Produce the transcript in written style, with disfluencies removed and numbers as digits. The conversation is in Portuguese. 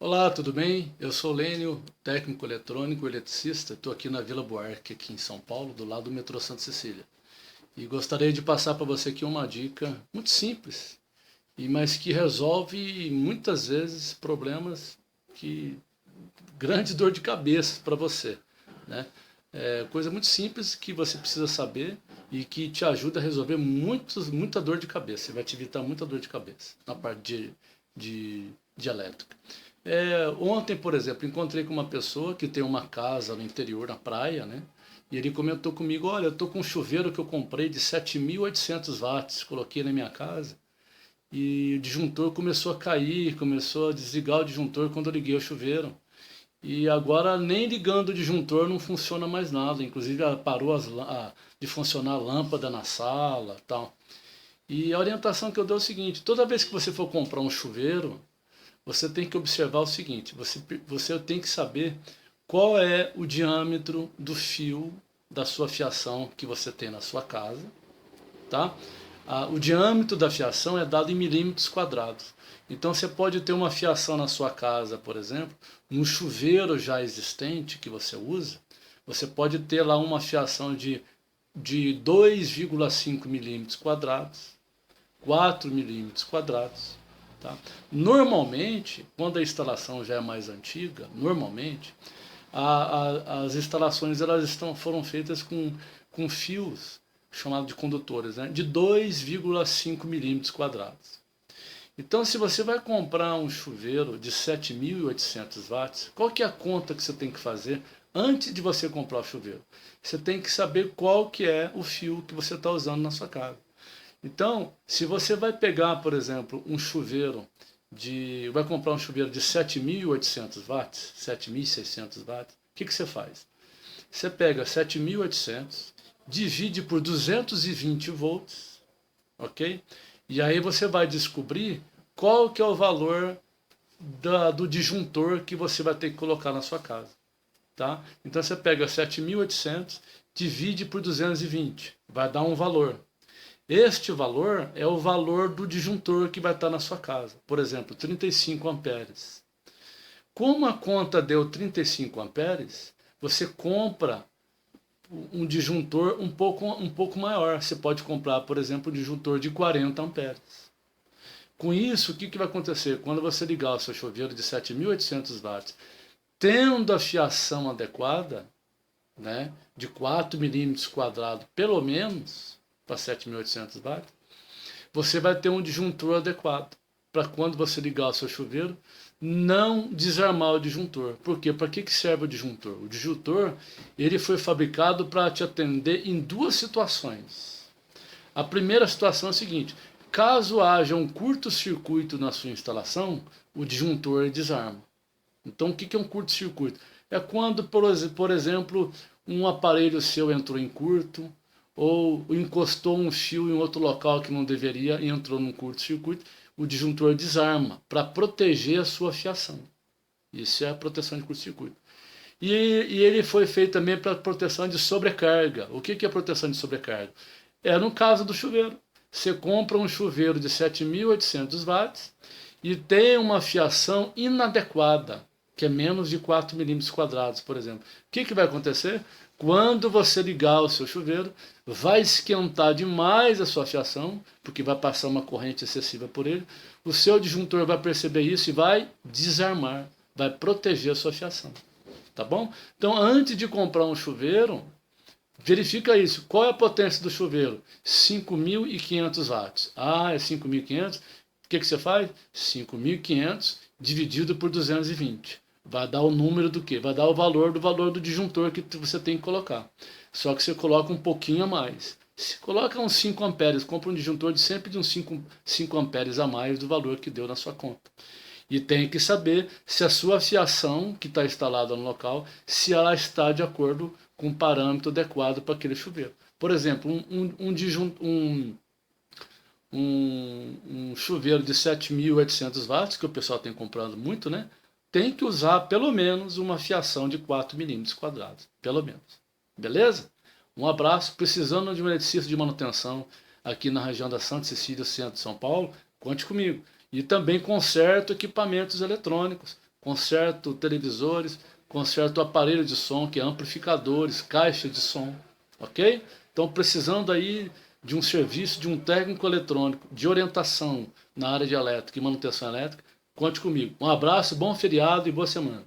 Olá, tudo bem? Eu sou Lênio, técnico eletrônico, eletricista. Estou aqui na Vila Buarque, aqui em São Paulo, do lado do metrô Santa Cecília. E gostaria de passar para você aqui uma dica muito simples, mas que resolve muitas vezes problemas que grande dor de cabeça para você, né? É coisa muito simples que você precisa saber e que te ajuda a resolver muita dor de cabeça. Vai te evitar muita dor de cabeça na parte de elétrica. Ontem, por exemplo, encontrei com uma pessoa que tem uma casa no interior, na praia, né? E ele comentou comigo, olha, eu tô com um chuveiro que eu comprei de 7.800 watts, coloquei na minha casa e o disjuntor começou a cair, começou a desligar o disjuntor quando eu liguei o chuveiro. E agora nem ligando o disjuntor não funciona mais nada, inclusive parou de funcionar a lâmpada na sala, tal. E a orientação que eu dou é o seguinte, toda vez que você for comprar um chuveiro, você tem que observar o seguinte, você tem que saber qual é o diâmetro do fio da sua fiação que você tem na sua casa, tá? O diâmetro da fiação é dado em milímetros quadrados. Então você pode ter uma fiação na sua casa, por exemplo, no chuveiro já existente que você usa, você pode ter lá uma fiação de 2,5 milímetros quadrados, 4 milímetros quadrados. Tá? Normalmente, quando a instalação já é mais antiga, normalmente, as instalações foram feitas com fios chamados de condutores, né, de 2,5 milímetros quadrados. Então, se você vai comprar um chuveiro de 7.800 watts, qual que é a conta que você tem que fazer antes de você comprar o chuveiro? Você tem que saber qual que é o fio que você está usando na sua casa. Então, se você vai pegar, por exemplo, vai comprar um chuveiro de 7.800 watts, 7.600 watts, o que você faz? Você pega 7.800, divide por 220 volts, ok? E aí você vai descobrir qual que é o valor do disjuntor que você vai ter que colocar na sua casa, tá? Então você pega 7.800, divide por 220, vai dar um valor. Este valor é o valor do disjuntor que vai estar na sua casa. Por exemplo, 35 amperes. Como a conta deu 35 amperes, você compra um disjuntor um pouco maior. Você pode comprar, por exemplo, um disjuntor de 40 amperes. Com isso, o que vai acontecer? Quando você ligar o seu chuveiro de 7.800 watts, tendo a fiação adequada, né, de 4 milímetros quadrados pelo menos, para 7.800 watts, você vai ter um disjuntor adequado para quando você ligar o seu chuveiro, não desarmar o disjuntor. Por quê? Para que serve o disjuntor? O disjuntor ele foi fabricado para te atender em duas situações. A primeira situação é a seguinte, caso haja um curto-circuito na sua instalação, o disjuntor desarma. Então o que é um curto-circuito? É quando, por exemplo, um aparelho seu entrou em curto, ou encostou um fio em outro local que não deveria e entrou num curto-circuito, o disjuntor desarma para proteger a sua fiação. Isso é a proteção de curto-circuito. E ele foi feito também para proteção de sobrecarga. O que é proteção de sobrecarga? É no caso do chuveiro. Você compra um chuveiro de 7.800 watts e tem uma fiação inadequada, que é menos de 4 milímetros quadrados, por exemplo. O que vai acontecer? Quando você ligar o seu chuveiro, vai esquentar demais a sua fiação, porque vai passar uma corrente excessiva por ele. O seu disjuntor vai perceber isso e vai desarmar, vai proteger a sua fiação. Tá bom? Então, antes de comprar um chuveiro, verifica isso. Qual é a potência do chuveiro? 5.500 watts. Ah, é 5.500? O que você faz? 5.500 dividido por 220. Vai dar o número do quê? Vai dar o valor do disjuntor que você tem que colocar. Só que você coloca um pouquinho a mais. Se coloca uns 5 amperes, compra um disjuntor de sempre de uns 5 amperes a mais do valor que deu na sua conta. E tem que saber se a sua fiação que está instalada no local, se ela está de acordo com o parâmetro adequado para aquele chuveiro. Por exemplo, um chuveiro de 7.800 watts, que o pessoal tem comprado muito, né? Tem que usar pelo menos uma fiação de 4 milímetros quadrados, pelo menos. Beleza? Um abraço. Precisando de um eletricista de manutenção aqui na região da Santa Cecília, centro de São Paulo, conte comigo. E também conserto equipamentos eletrônicos. conserto televisores, conserto aparelho de som, que é amplificadores, caixa de som, ok? Então precisando aí de um serviço, de um técnico eletrônico, de orientação na área de elétrica e manutenção elétrica, conte comigo. Um abraço, bom feriado e boa semana.